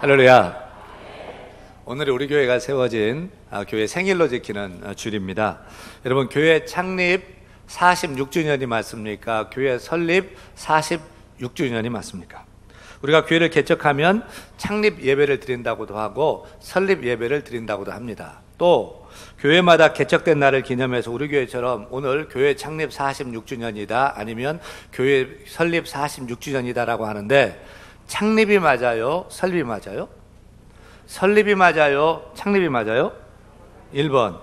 할렐루야. 오늘이 우리 교회가 세워진 교회 생일로 지키는 주일입니다. 여러분, 교회 창립 46주년이 맞습니까? 교회 설립 46주년이 맞습니까? 우리가 교회를 개척하면 창립 예배를 드린다고도 하고 설립 예배를 드린다고도 합니다. 또 교회마다 개척된 날을 기념해서 우리 교회처럼 오늘 교회 창립 46주년이다 아니면 교회 설립 46주년이다라고 하는데, 창립이 맞아요? 설립이 맞아요? 설립이 맞아요? 창립이 맞아요? 1번,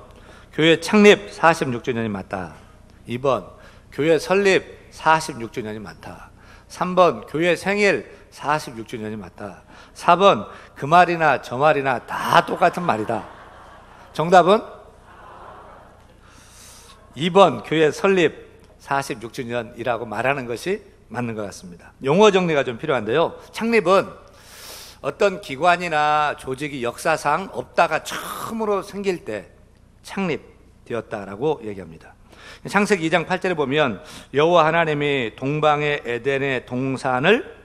교회 창립 46주년이 맞다. 2번, 교회 설립 46주년이 맞다. 3번, 교회 생일 46주년이 맞다. 4번, 그 말이나 저 말이나 다 똑같은 말이다. 정답은 2번, 교회 설립 46주년이라고 말하는 것이 맞는 것 같습니다. 용어 정리가 좀 필요한데요. 창립은 어떤 기관이나 조직이 역사상 없다가 처음으로 생길 때 창립되었다라고 얘기합니다. 창세기 2장 8절에 보면 여호와 하나님이 동방의 에덴의 동산을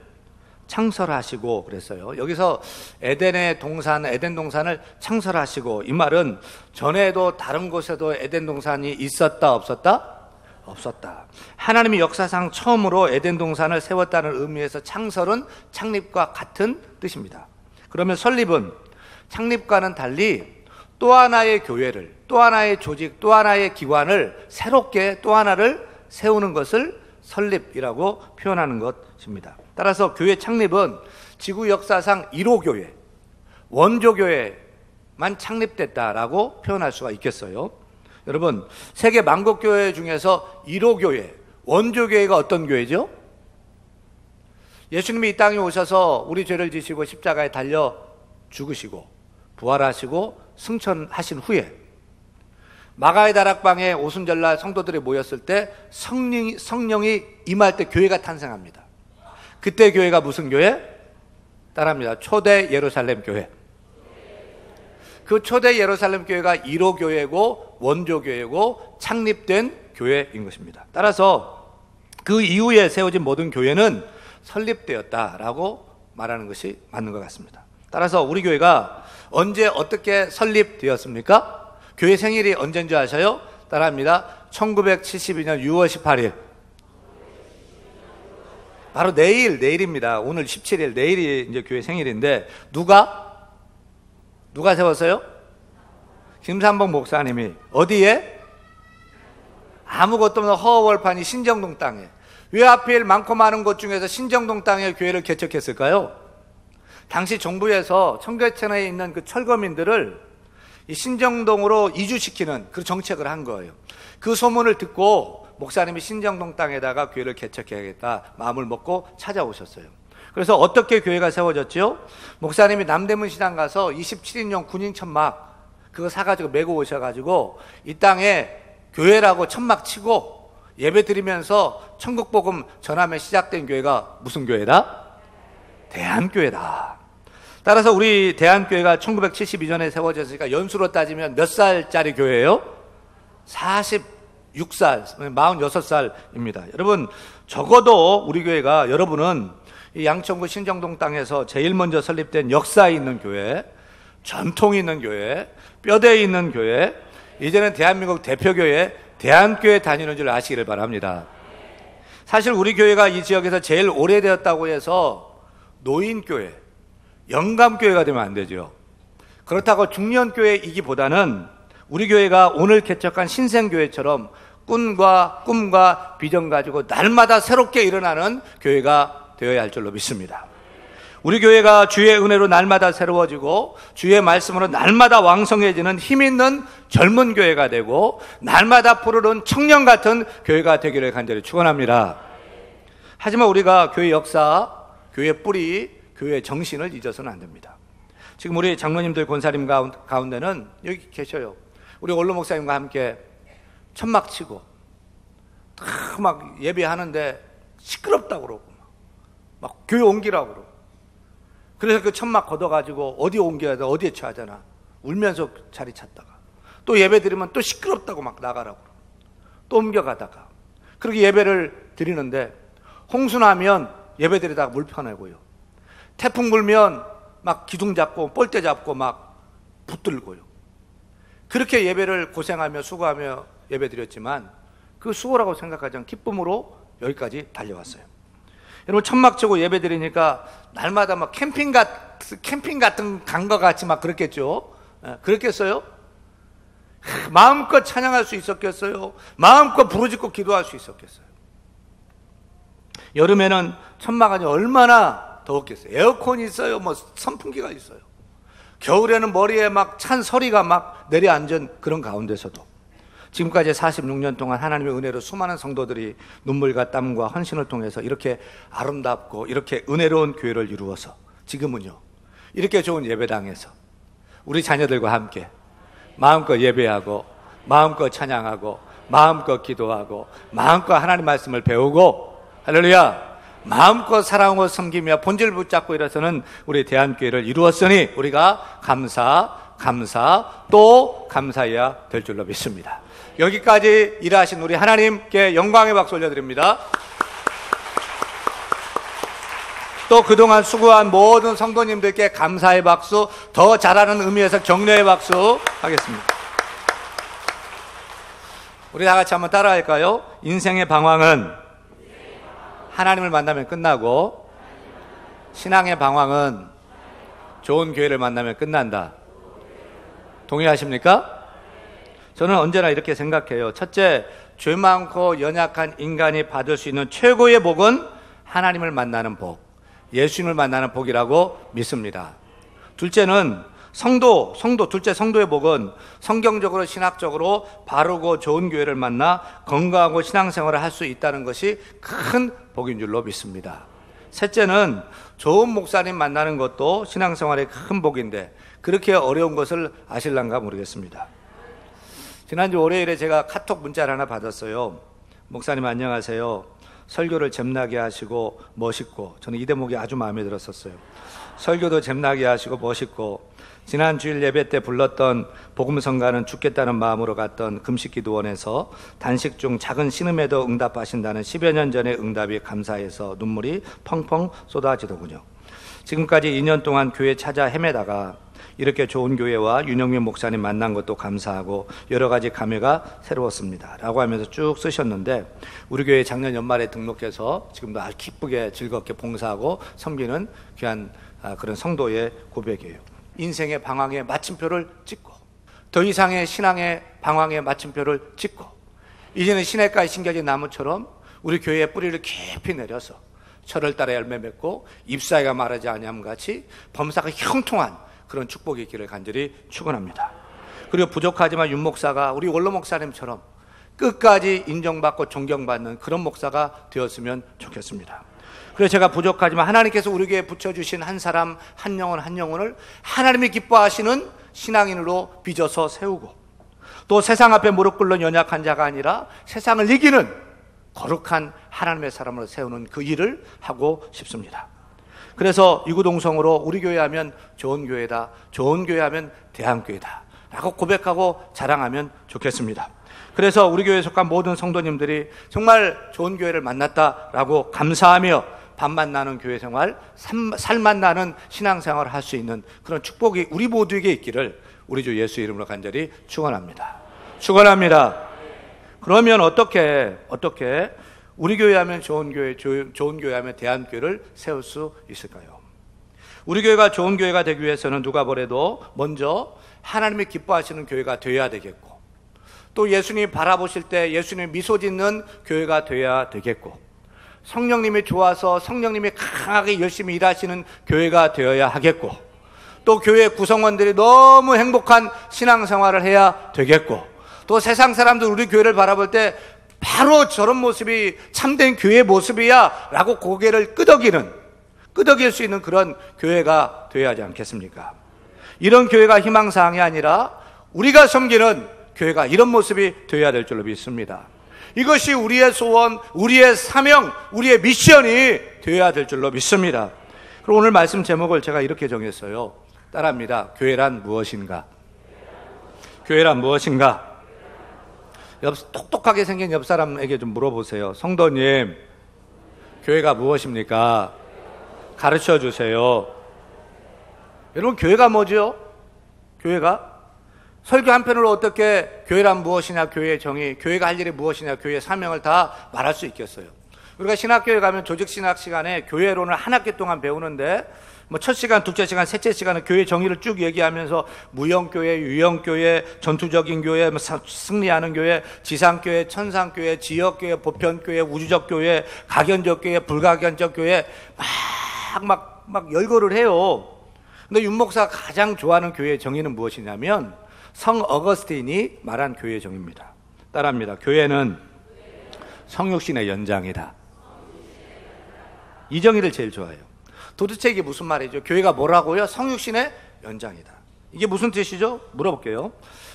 창설하시고 그랬어요. 여기서 에덴의 동산, 에덴 동산을 창설하시고, 이 말은 전에도 다른 곳에도 에덴 동산이 있었다 없었다? 없었다. 하나님이 역사상 처음으로 에덴 동산을 세웠다는 의미에서 창설은 창립과 같은 뜻입니다. 그러면 설립은 창립과는 달리 또 하나의 교회를, 또 하나의 조직, 또 하나의 기관을 새롭게 또 하나를 세우는 것을 설립이라고 표현하는 것입니다. 따라서 교회 창립은 지구 역사상 1호 교회, 원조 교회만 창립됐다라고 표현할 수가 있겠어요. 여러분, 세계 만국 교회 중에서 1호 교회, 원조 교회가 어떤 교회죠? 예수님이 이 땅에 오셔서 우리 죄를 지시고 십자가에 달려 죽으시고 부활하시고 승천하신 후에 마가의 다락방에 오순절날 성도들이 모였을 때 성령이 임할 때 교회가 탄생합니다. 그때 교회가 무슨 교회? 따라합니다. 초대 예루살렘 교회. 그 초대 예루살렘 교회가 1호 교회고 원조 교회고 창립된 교회인 것입니다. 따라서 그 이후에 세워진 모든 교회는 설립되었다라고 말하는 것이 맞는 것 같습니다. 따라서 우리 교회가 언제 어떻게 설립되었습니까? 교회 생일이 언제인 줄 아셔요? 따라합니다. 1972년 6월 18일. 바로 내일입니다. 오늘 17일, 내일이 이제 교회 생일인데, 누가 세웠어요? 김삼복 목사님이. 어디에? 아무것도 없는 허허벌판이 신정동 땅에. 왜 하필 많고 많은 곳 중에서 신정동 땅에 교회를 개척했을까요? 당시 정부에서 청계천에 있는 그 철거민들을 이 신정동으로 이주시키는 그 정책을 한 거예요. 그 소문을 듣고 목사님이 신정동 땅에다가 교회를 개척해야겠다 마음을 먹고 찾아오셨어요. 그래서 어떻게 교회가 세워졌죠? 목사님이 남대문 시장 가서 27인용 군인 천막 그거 사가지고 메고 오셔가지고 이 땅에 교회라고 천막 치고 예배 드리면서 천국복음 전하며 시작된 교회가 무슨 교회다? 대한교회다. 따라서 우리 대한교회가 1972년에 세워졌으니까 연수로 따지면 몇 살짜리 교회예요? 46살, 46살입니다. 여러분, 적어도 우리 교회가, 여러분은 이 양천구 신정동 땅에서 제일 먼저 설립된 역사 있는 교회, 전통이 있는 교회, 뼈대 있는 교회, 이제는 대한민국 대표교회 대한교회 다니는 줄 아시기를 바랍니다. 사실 우리 교회가 이 지역에서 제일 오래되었다고 해서 노인교회, 영감교회가 되면 안 되죠. 그렇다고 중년교회이기보다는 우리 교회가 오늘 개척한 신생교회처럼 꿈과 비전 가지고 날마다 새롭게 일어나는 교회가 되어야 할 줄로 믿습니다. 우리 교회가 주의 은혜로 날마다 새로워지고 주의 말씀으로 날마다 왕성해지는 힘있는 젊은 교회가 되고 날마다 푸르른 청년 같은 교회가 되기를 간절히 축원합니다. 하지만 우리가 교회 역사, 교회 뿌리, 교회 정신을 잊어서는 안 됩니다. 지금 우리 장로님들 권사님 가운데는 여기 계셔요. 우리 원로 목사님과 함께 천막 치고 막 예배하는데 시끄럽다고 그러고 막 교회 옮기라고 그러고, 그래서 그 천막 걷어가지고 어디 옮겨야 돼, 어디에 처하잖아. 울면서 자리 찾다가 또 예배 드리면 또 시끄럽다고 막 나가라고 또 옮겨가다가, 그렇게 예배를 드리는데 홍수 나면 예배 드리다가 물 퍼내고요, 태풍 불면 막 기둥 잡고 뻘대 잡고 막 붙들고요. 그렇게 예배를 고생하며 수고하며 예배드렸지만 그 수고라고 생각하지 않고 기쁨으로 여기까지 달려왔어요. 여러분 천막 치고 예배드리니까 날마다 막 캠핑 같은 간 것 같이 막 그랬겠죠. 그랬겠어요? 마음껏 찬양할 수 있었겠어요? 마음껏 부르짖고 기도할 수 있었겠어요? 여름에는 천막 안이 얼마나 더웠겠어요? 에어컨이 있어요? 뭐 선풍기가 있어요? 겨울에는 머리에 막 찬 서리가 막 내려앉은 그런 가운데서도 지금까지 46년 동안 하나님의 은혜로 수많은 성도들이 눈물과 땀과 헌신을 통해서 이렇게 아름답고 이렇게 은혜로운 교회를 이루어서 지금은요 이렇게 좋은 예배당에서 우리 자녀들과 함께 마음껏 예배하고 마음껏 찬양하고 마음껏 기도하고 마음껏 하나님 말씀을 배우고 할렐루야 마음껏 사랑하고 섬기며 본질 붙잡고 일어서는 우리 대한교회를 이루었으니 우리가 감사 또 감사해야 될 줄로 믿습니다. 여기까지 일하신 우리 하나님께 영광의 박수 올려드립니다. 또 그동안 수고한 모든 성도님들께 감사의 박수, 더 잘하는 의미에서 격려의 박수 하겠습니다. 우리 다 같이 한번 따라할까요? 인생의 방황은 하나님을 만나면 끝나고 신앙의 방황은 좋은 교회를 만나면 끝난다. 동의하십니까? 저는 언제나 이렇게 생각해요. 첫째, 죄 많고 연약한 인간이 받을 수 있는 최고의 복은 하나님을 만나는 복, 예수님을 만나는 복이라고 믿습니다. 둘째는 둘째 성도의 복은 성경적으로 신학적으로 바르고 좋은 교회를 만나 건강하고 신앙생활을 할 수 있다는 것이 큰 복인 줄로 믿습니다. 셋째는 좋은 목사님 만나는 것도 신앙생활의 큰 복인데 그렇게 어려운 것을 아실란가 모르겠습니다. 지난주 월요일에 제가 카톡 문자를 하나 받았어요. 목사님 안녕하세요. 설교를 잼나게 하시고 멋있고, 저는 이 대목이 아주 마음에 들었었어요. 설교도 잼나게 하시고 멋있고, 지난 주일 예배 때 불렀던 복음성가는 죽겠다는 마음으로 갔던 금식기도원에서 단식 중 작은 신음에도 응답하신다는 10여 년 전의 응답이 감사해서 눈물이 펑펑 쏟아지더군요. 지금까지 2년 동안 교회 찾아 헤매다가 이렇게 좋은 교회와 윤영민 목사님 만난 것도 감사하고 여러 가지 감회가 새로웠습니다 라고 하면서 쭉 쓰셨는데, 우리 교회 작년 연말에 등록해서 지금도 아주 기쁘게 즐겁게 봉사하고 섬기는 귀한 그런 성도의 고백이에요. 인생의 방황의 마침표를 찍고, 더 이상의 신앙의 방황의 마침표를 찍고, 이제는 시냇가에 심겨진 나무처럼 우리 교회의 뿌리를 깊이 내려서 철을 따라 열매 맺고 잎사귀가 마르지 아니함 같이 범사가 형통한 그런 축복이 있기를 간절히 축원합니다. 그리고 부족하지만 윤 목사가 우리 원로 목사님처럼 끝까지 인정받고 존경받는 그런 목사가 되었으면 좋겠습니다. 그래서 제가 부족하지만 하나님께서 우리 교회에 붙여주신 한 사람 한 영혼 한 영혼을 하나님이 기뻐하시는 신앙인으로 빚어서 세우고, 또 세상 앞에 무릎 꿇는 연약한 자가 아니라 세상을 이기는 거룩한 하나님의 사람으로 세우는 그 일을 하고 싶습니다. 그래서 이구동성으로 우리 교회 하면 좋은 교회다, 좋은 교회 하면 대한교회다 라고 고백하고 자랑하면 좋겠습니다. 그래서 우리 교회에 속한 모든 성도님들이 정말 좋은 교회를 만났다라고 감사하며 밤만 나는 교회 생활, 살만 나는 신앙생활을 할 수 있는 그런 축복이 우리 모두에게 있기를 우리 주 예수 이름으로 간절히 축원합니다. 축원합니다. 그러면 어떻게 우리 교회 하면 좋은 교회 하면 대한교회를 세울 수 있을까요? 우리 교회가 좋은 교회가 되기 위해서는 누가 뭐래도 먼저 하나님이 기뻐하시는 교회가 되어야 되겠고, 또 예수님이 바라보실 때 예수님이 미소 짓는 교회가 되어야 되겠고, 성령님이 좋아서 성령님이 강하게 열심히 일하시는 교회가 되어야 하겠고, 또 교회 구성원들이 너무 행복한 신앙생활을 해야 되겠고, 또 세상 사람들 우리 교회를 바라볼 때 바로 저런 모습이 참된 교회의 모습이야 라고 고개를 끄덕일 수 있는 그런 교회가 되어야 하지 않겠습니까? 이런 교회가 희망사항이 아니라 우리가 섬기는 교회가 이런 모습이 되어야 될 줄로 믿습니다. 이것이 우리의 소원, 우리의 사명, 우리의 미션이 되어야 될 줄로 믿습니다. 그리고 오늘 말씀 제목을 제가 이렇게 정했어요. 따라합니다. 교회란 무엇인가? 교회란 무엇인가? 똑똑하게 생긴 옆 사람에게 좀 물어보세요. 성도님, 교회가 무엇입니까? 가르쳐 주세요. 여러분, 교회가 뭐죠? 교회가 설교 한 편으로 어떻게 교회란 무엇이냐, 교회의 정의, 교회가 할 일이 무엇이냐, 교회의 사명을 다 말할 수 있겠어요? 우리가 신학교에 가면 조직신학 시간에 교회론을 한 학기 동안 배우는데 첫 시간, 둘째 시간, 셋째 시간은 교회 정의를 쭉 얘기하면서 무형교회, 유형교회, 전투적인 교회, 승리하는 교회, 지상교회, 천상교회, 지역교회, 보편교회, 우주적 교회, 가견적 교회, 불가견적 교회 막 열거를 해요. 근데 윤 목사가 가장 좋아하는 교회의 정의는 무엇이냐면 성 어거스틴이 말한 교회의 정의입니다. 따라합니다. 교회는 성육신의 연장이다. 이 정의를 제일 좋아해요. 도대체 이게 무슨 말이죠? 교회가 뭐라고요? 성육신의 연장이다. 이게 무슨 뜻이죠? 물어볼게요.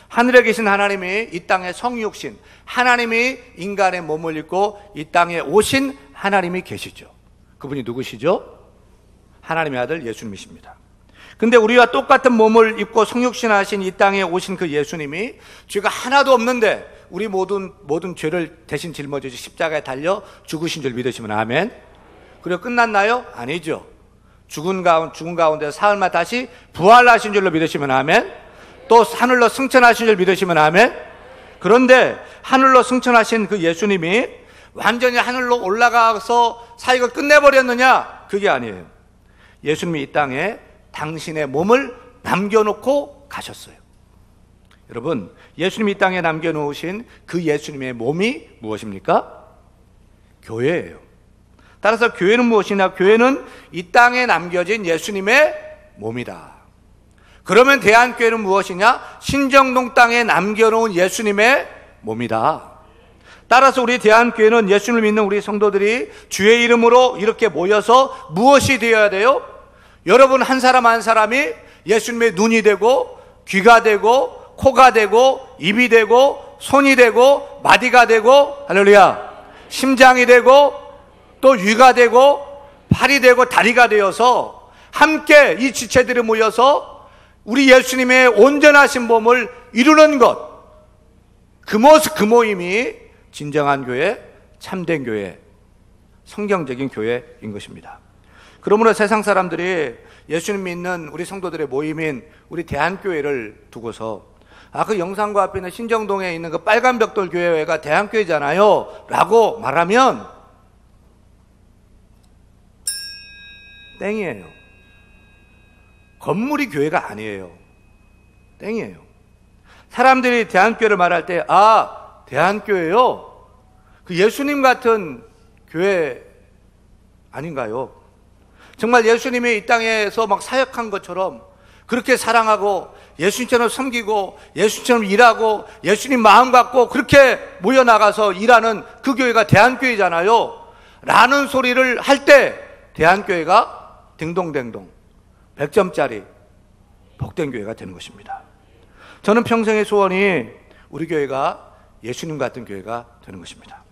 하늘에 계신 하나님이 이 땅에 성육신, 하나님이 인간의 몸을 입고 이 땅에 오신 하나님이 계시죠. 그분이 누구시죠? 하나님의 아들 예수님이십니다. 근데 우리와 똑같은 몸을 입고 성육신하신 이 땅에 오신 그 예수님이 죄가 하나도 없는데 우리 모든 죄를 대신 짊어지시 십자가에 달려 죽으신 줄 믿으시면 아멘. 그리고 끝났나요? 아니죠. 죽은 가운데 사흘만 다시 부활하신 줄로 믿으시면 아멘. 또 하늘로 승천하신 줄 믿으시면 아멘. 그런데 하늘로 승천하신 그 예수님이 완전히 하늘로 올라가서 사역을 끝내버렸느냐? 그게 아니에요. 예수님이 이 땅에 당신의 몸을 남겨놓고 가셨어요. 여러분, 예수님이 이 땅에 남겨놓으신 그 예수님의 몸이 무엇입니까? 교회예요. 따라서 교회는 무엇이냐? 교회는 이 땅에 남겨진 예수님의 몸이다. 그러면 대한교회는 무엇이냐? 신정동 땅에 남겨놓은 예수님의 몸이다. 따라서 우리 대한교회는 예수님을 믿는 우리 성도들이 주의 이름으로 이렇게 모여서 무엇이 되어야 돼요? 여러분 한 사람 한 사람이 예수님의 눈이 되고 귀가 되고 코가 되고 입이 되고 손이 되고 마디가 되고 할렐루야, 심장이 되고 또 위가 되고 팔이 되고 다리가 되어서 함께 이 지체들이 모여서 우리 예수님의 온전하신 몸을 이루는 것, 그 모습, 그 모임이 진정한 교회, 참된 교회, 성경적인 교회인 것입니다. 그러므로 세상 사람들이 예수님 믿는 우리 성도들의 모임인 우리 대한교회를 두고서 그 영상과 앞에 있는 신정동에 있는 그 빨간 벽돌 교회가 대한교회잖아요 라고 말하면 땡이에요. 건물이 교회가 아니에요. 땡이에요. 사람들이 대한교회를 말할 때 대한교회요? 그 예수님 같은 교회 아닌가요? 정말 예수님이 이 땅에서 막 사역한 것처럼 그렇게 사랑하고 예수님처럼 섬기고 예수님처럼 일하고 예수님 마음 갖고 그렇게 모여나가서 일하는 그 교회가 대한교회잖아요 라는 소리를 할 때 대한교회가 딩동댕동 100점짜리 복된 교회가 되는 것입니다. 저는 평생의 소원이 우리 교회가 예수님 같은 교회가 되는 것입니다.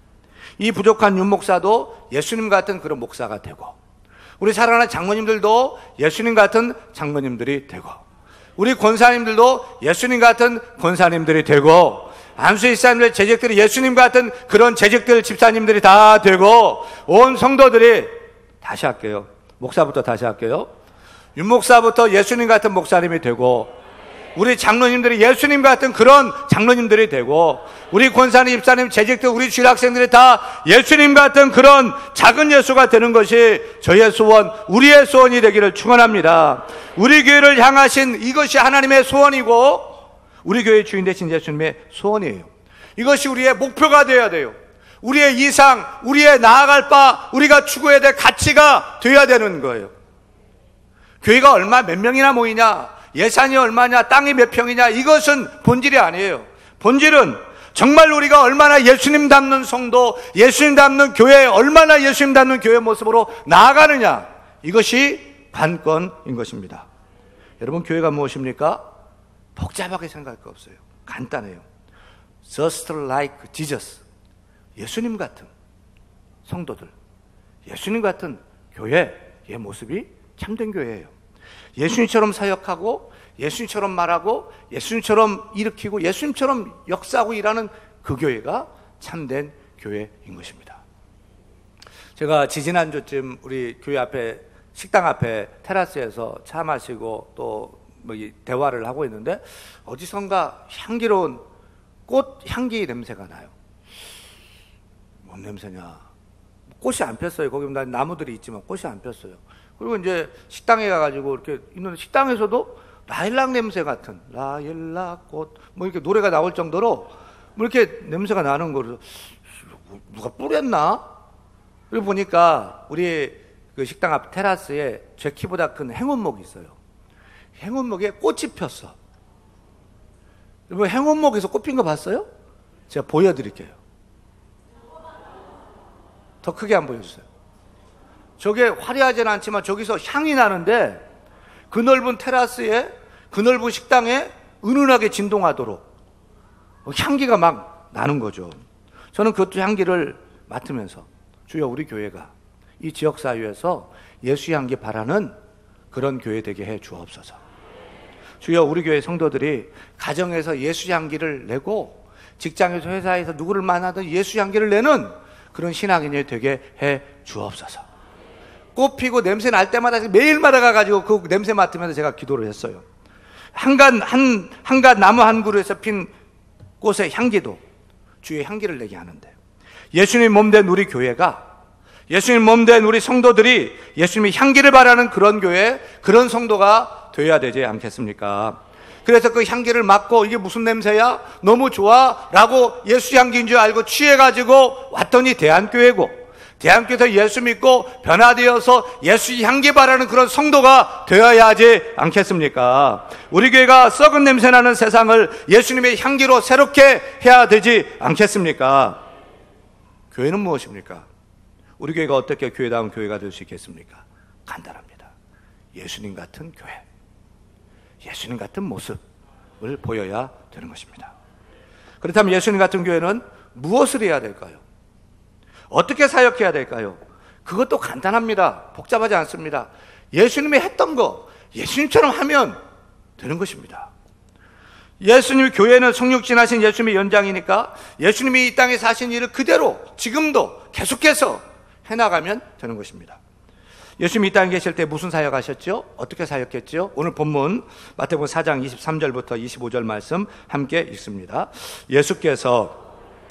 이 부족한 윤 목사도 예수님 같은 그런 목사가 되고, 우리 사랑하는 장로님들도 예수님 같은 장로님들이 되고, 우리 권사님들도 예수님 같은 권사님들이 되고, 안수 집사님들 재직들이 예수님 같은 그런 재직들 집사님들이 다 되고, 온 성도들이, 다시 할게요, 목사부터 다시 할게요, 윤 목사부터 예수님 같은 목사님이 되고, 우리 장로님들이 예수님 같은 그런 장로님들이 되고, 우리 권사님, 집사님, 재직들, 우리 주일학생들이 다 예수님 같은 그런 작은 예수가 되는 것이 저의 소원, 우리의 소원이 되기를 축원합니다. 우리 교회를 향하신 이것이 하나님의 소원이고 우리 교회의 주인 되신 예수님의 소원이에요. 이것이 우리의 목표가 되어야 돼요. 우리의 이상, 우리의 나아갈 바, 우리가 추구해야 될 가치가 되어야 되는 거예요. 교회가 몇 명이나 모이냐, 예산이 얼마냐, 땅이 몇 평이냐, 이것은 본질이 아니에요. 본질은 정말 우리가 얼마나 예수님 닮는 성도, 예수님 닮는 교회, 얼마나 예수님 닮는 교회 모습으로 나아가느냐, 이것이 관건인 것입니다. 여러분, 교회가 무엇입니까? 복잡하게 생각할 거 없어요. 간단해요. Just like Jesus. 예수님 같은 성도들, 예수님 같은 교회의 모습이 참된 교회예요. 예수님처럼 사역하고 예수님처럼 말하고 예수님처럼 일으키고 예수님처럼 역사하고 일하는 그 교회가 참된 교회인 것입니다. 제가 지지난주쯤 우리 교회 앞에 식당 앞에 테라스에서 차 마시고 또 뭐 대화를 하고 있는데 어디선가 향기로운 꽃 향기 냄새가 나요. 뭔 냄새냐? 꽃이 안 폈어요. 거기 나무들이 있지만 꽃이 안 폈어요. 그리고 이제 식당에 가가지고 이렇게 있는데 식당에서도 라일락 냄새 같은 라일락 꽃 뭐 이렇게 노래가 나올 정도로 뭐 이렇게 냄새가 나는 거를 누가 뿌렸나? 그리고 보니까 우리 그 식당 앞 테라스에 제 키보다 큰 행운목이 있어요. 행운목에 꽃이 폈어. 여러분 행운목에서 꽃 핀 거 봤어요? 제가 보여드릴게요. 더 크게 한번 보여주세요. 저게 화려하진 않지만 저기서 향이 나는데 그 넓은 테라스에 그 넓은 식당에 은은하게 진동하도록 향기가 막 나는 거죠. 저는 그것도 향기를 맡으면서 주여 우리 교회가 이 지역사회에서 예수 향기 바라는 그런 교회 되게 해 주옵소서. 주여 우리 교회 성도들이 가정에서 예수 향기를 내고 직장에서 회사에서 누구를 만나든 예수 향기를 내는 그런 신앙인이 되게 해 주옵소서. 꽃 피고 냄새 날 때마다 매일마다 가가지고 그 냄새 맡으면서 제가 기도를 했어요. 한갓 나무 한 그루에서 핀 꽃의 향기도 주의 향기를 내게 하는데 예수님 몸된 우리 교회가 예수님 몸된 우리 성도들이 예수님의 향기를 바라는 그런 교회, 그런 성도가 되어야 되지 않겠습니까? 그래서 그 향기를 맡고 이게 무슨 냄새야? 너무 좋아? 라고 예수 향기인 줄 알고 취해가지고 왔더니 대한교회고 대한교회에서 예수 믿고 변화되어서 예수 향기 바라는 그런 성도가 되어야 하지 않겠습니까? 우리 교회가 썩은 냄새 나는 세상을 예수님의 향기로 새롭게 해야 되지 않겠습니까? 교회는 무엇입니까? 우리 교회가 어떻게 교회다운 교회가 될 수 있겠습니까? 간단합니다. 예수님 같은 교회, 예수님 같은 모습을 보여야 되는 것입니다. 그렇다면 예수님 같은 교회는 무엇을 해야 될까요? 어떻게 사역해야 될까요? 그것도 간단합니다. 복잡하지 않습니다. 예수님이 했던 거 예수님처럼 하면 되는 것입니다. 예수님 교회는 성육신하신 예수님의 연장이니까 예수님이 이 땅에 사신 일을 그대로 지금도 계속해서 해나가면 되는 것입니다. 예수님이 이 땅에 계실 때 무슨 사역하셨죠? 어떻게 사역했죠? 오늘 본문 마태복음 4장 23절부터 25절 말씀 함께 읽습니다. 예수께서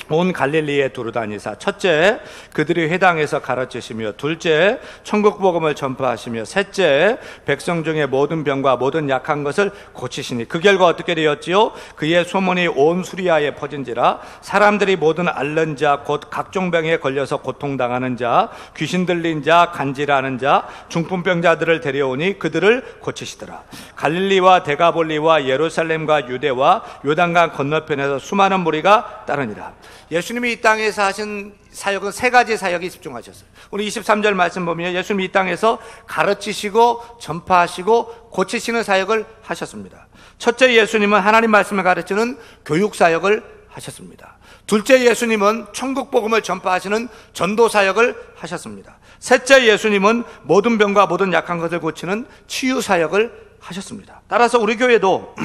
온 갈릴리에 두루다니사 첫째 그들이 회당에서 가르치시며 둘째 천국 복음을 전파하시며 셋째 백성 중에 모든 병과 모든 약한 것을 고치시니 그 결과 어떻게 되었지요? 그의 소문이 온 수리아에 퍼진지라 사람들이 모든 앓는 자 곧 각종 병에 걸려서 고통당하는 자 귀신 들린 자 간질하는 자 중풍병자들을 데려오니 그들을 고치시더라. 갈릴리와 데가볼리와 예루살렘과 유대와 요단강 건너편에서 수많은 무리가 따르니라. 예수님이 이 땅에서 하신 사역은 세 가지 사역에 집중하셨어요. 우리 23절 말씀 보면 예수님이 이 땅에서 가르치시고 전파하시고 고치시는 사역을 하셨습니다. 첫째 예수님은 하나님 말씀을 가르치는 교육 사역을 하셨습니다. 둘째 예수님은 천국 복음을 전파하시는 전도 사역을 하셨습니다. 셋째 예수님은 모든 병과 모든 약한 것을 고치는 치유 사역을 하셨습니다. 따라서 우리 교회도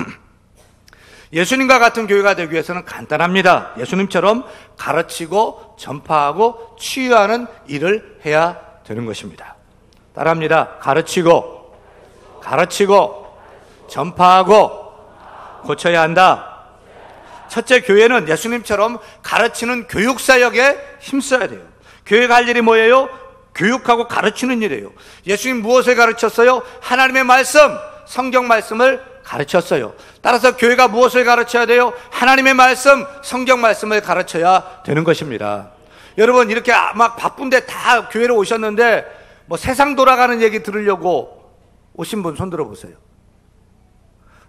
예수님과 같은 교회가 되기 위해서는 간단합니다. 예수님처럼 가르치고 전파하고 치유하는 일을 해야 되는 것입니다. 따라합니다. 가르치고 전파하고 고쳐야 한다. 첫째, 교회는 예수님처럼 가르치는 교육사역에 힘써야 돼요. 교회가 할 일이 뭐예요? 교육하고 가르치는 일이에요. 예수님 무엇을 가르쳤어요? 하나님의 말씀, 성경 말씀을 가르쳤어요. 따라서 교회가 무엇을 가르쳐야 돼요? 하나님의 말씀, 성경 말씀을 가르쳐야 되는 것입니다. 여러분 이렇게 막 바쁜데 다 교회로 오셨는데 뭐 세상 돌아가는 얘기 들으려고 오신 분 손 들어보세요.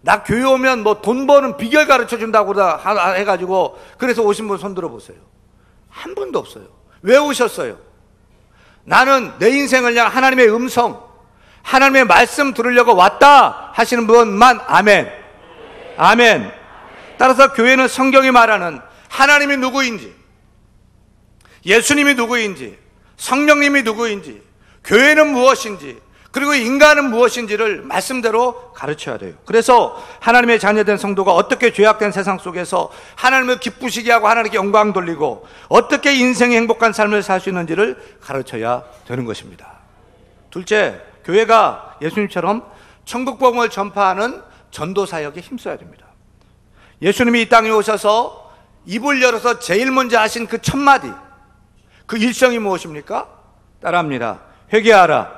나 교회 오면 뭐 돈 버는 비결 가르쳐준다고 해가지고 그래서 오신 분 손 들어보세요. 한 분도 없어요. 왜 오셨어요? 나는 내 인생을 그냥 하나님의 음성, 하나님의 말씀 들으려고 왔다 하시는 분만 아멘. 아멘. 따라서 교회는 성경이 말하는 하나님이 누구인지, 예수님이 누구인지, 성령님이 누구인지, 교회는 무엇인지, 그리고 인간은 무엇인지를 말씀대로 가르쳐야 돼요. 그래서 하나님의 자녀된 성도가 어떻게 죄악된 세상 속에서 하나님을 기쁘시게 하고 하나님께 영광 돌리고 어떻게 인생의 행복한 삶을 살 수 있는지를 가르쳐야 되는 것입니다. 둘째, 교회가 예수님처럼 천국 복음을 전파하는 전도 사역에 힘써야 됩니다. 예수님이 이 땅에 오셔서 입을 열어서 제일 먼저 하신 그 첫 마디, 그 일성이 무엇입니까? 따라합니다. 회개하라.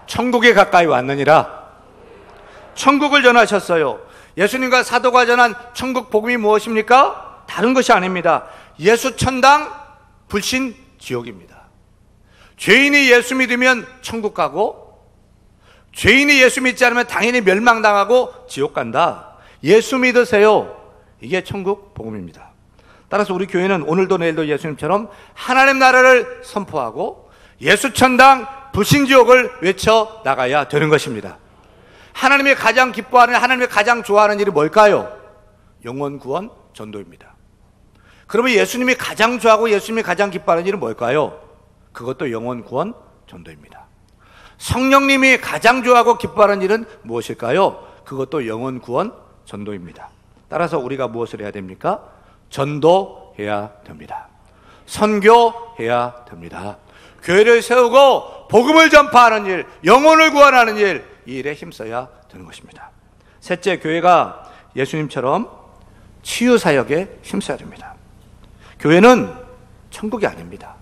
천국에 가까이 왔느니라. 천국을 전하셨어요. 예수님과 사도가 전한 천국 복음이 무엇입니까? 다른 것이 아닙니다. 예수 천당, 불신 지옥입니다. 죄인이 예수 믿으면 천국 가고, 죄인이 예수 믿지 않으면 당연히 멸망당하고 지옥 간다. 예수 믿으세요. 이게 천국 복음입니다. 따라서 우리 교회는 오늘도 내일도 예수님처럼 하나님 나라를 선포하고 예수 천당, 불신 지옥을 외쳐 나가야 되는 것입니다. 하나님이 가장 기뻐하는, 하나님이 가장 좋아하는 일이 뭘까요? 영혼 구원 전도입니다. 그러면 예수님이 가장 좋아하고 예수님이 가장 기뻐하는 일은 뭘까요? 그것도 영혼 구원 전도입니다. 성령님이 가장 좋아하고 기뻐하는 일은 무엇일까요? 그것도 영혼 구원 전도입니다. 따라서 우리가 무엇을 해야 됩니까? 전도해야 됩니다. 선교해야 됩니다. 교회를 세우고 복음을 전파하는 일, 영혼을 구원하는 일, 이 일에 힘써야 되는 것입니다. 셋째, 교회가 예수님처럼 치유 사역에 힘써야 됩니다. 교회는 천국이 아닙니다.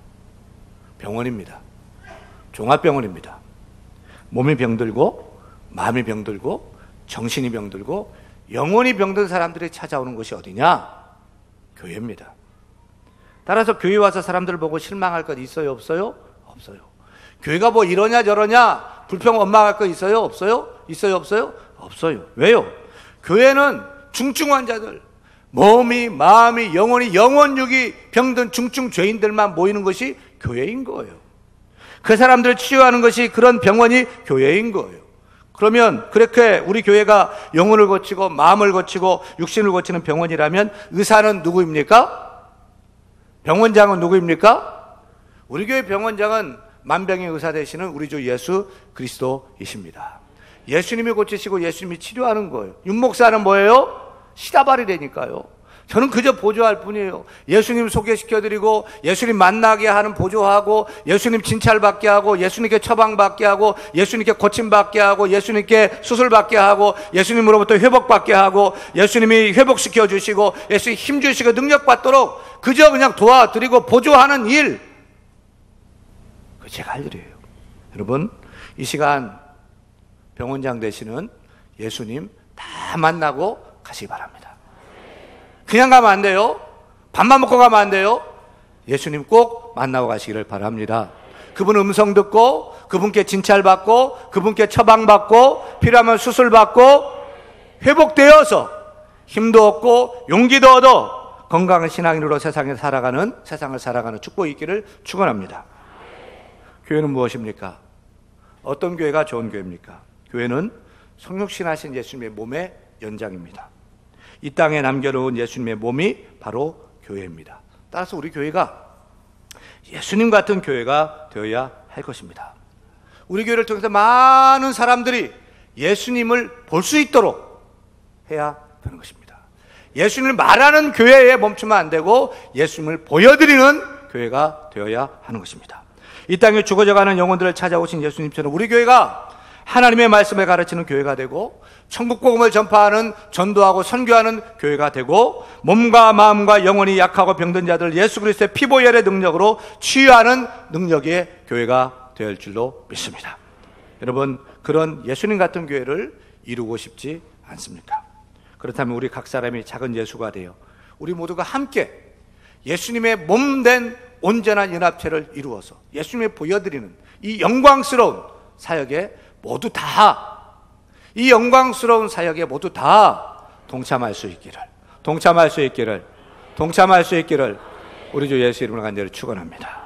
병원입니다. 종합병원입니다. 몸이 병들고 마음이 병들고 정신이 병들고 영혼이 병든 사람들이 찾아오는 곳이 어디냐? 교회입니다. 따라서 교회 와서 사람들을 보고 실망할 것 있어요? 없어요? 없어요. 교회가 뭐 이러냐 저러냐 불평 원망할 거 있어요? 없어요? 있어요? 없어요? 없어요. 왜요? 교회는 중증 환자들, 몸이, 마음이, 영혼이, 영혼육이 병든 중증 죄인들만 모이는 것이 교회인 거예요. 그 사람들을 치유하는 것이 그런 병원이 교회인 거예요. 그러면 그렇게 우리 교회가 영혼을 고치고 마음을 고치고 육신을 고치는 병원이라면 의사는 누구입니까? 병원장은 누구입니까? 우리 교회 병원장은 만병의 의사 되시는 우리 주 예수 그리스도이십니다. 예수님이 고치시고 예수님이 치료하는 거예요. 윤목사는 뭐예요? 시다발이라니까요. 저는 그저 보조할 뿐이에요. 예수님 소개시켜드리고 예수님 만나게 하는 보조하고 예수님 진찰받게 하고 예수님께 처방받게 하고 예수님께 고침받게 하고 예수님께 수술받게 하고 예수님으로부터 회복받게 하고 예수님이 회복시켜 주시고 예수님 힘주시고 능력받도록 그저 그냥 도와드리고 보조하는 일, 그게 제가 할 일이에요. 여러분, 이 시간 병원장 되시는 예수님 다 만나고 가시기 바랍니다. 그냥 가면 안 돼요. 밥만 먹고 가면 안 돼요. 예수님 꼭 만나고 가시기를 바랍니다. 그분 음성 듣고 그분께 진찰받고 그분께 처방받고 필요하면 수술받고 회복되어서 힘도 얻고 용기도 얻어 건강한 신앙인으로 세상을 살아가는 축복이 있기를 축원합니다. 교회는 무엇입니까? 어떤 교회가 좋은 교회입니까? 교회는 성육신하신 예수님의 몸의 연장입니다. 이 땅에 남겨놓은 예수님의 몸이 바로 교회입니다. 따라서 우리 교회가 예수님 같은 교회가 되어야 할 것입니다. 우리 교회를 통해서 많은 사람들이 예수님을 볼 수 있도록 해야 되는 것입니다. 예수님을 말하는 교회에 멈추면 안 되고 예수님을 보여드리는 교회가 되어야 하는 것입니다. 이 땅에 죽어져가는 영혼들을 찾아오신 예수님처럼 우리 교회가 하나님의 말씀을 가르치는 교회가 되고 천국 복음을 전파하는, 전도하고 선교하는 교회가 되고 몸과 마음과 영혼이 약하고 병든 자들 예수 그리스도의 피보혈의 능력으로 치유하는 능력의 교회가 될 줄로 믿습니다. 여러분, 그런 예수님 같은 교회를 이루고 싶지 않습니까? 그렇다면 우리 각 사람이 작은 예수가 되어 우리 모두가 함께 예수님의 몸된 온전한 연합체를 이루어서 예수님의 보여드리는 이 영광스러운 사역에 모두 다, 이 영광스러운 사역에 모두 다 동참할 수 있기를 우리 주 예수 이름으로 간절히 축원합니다.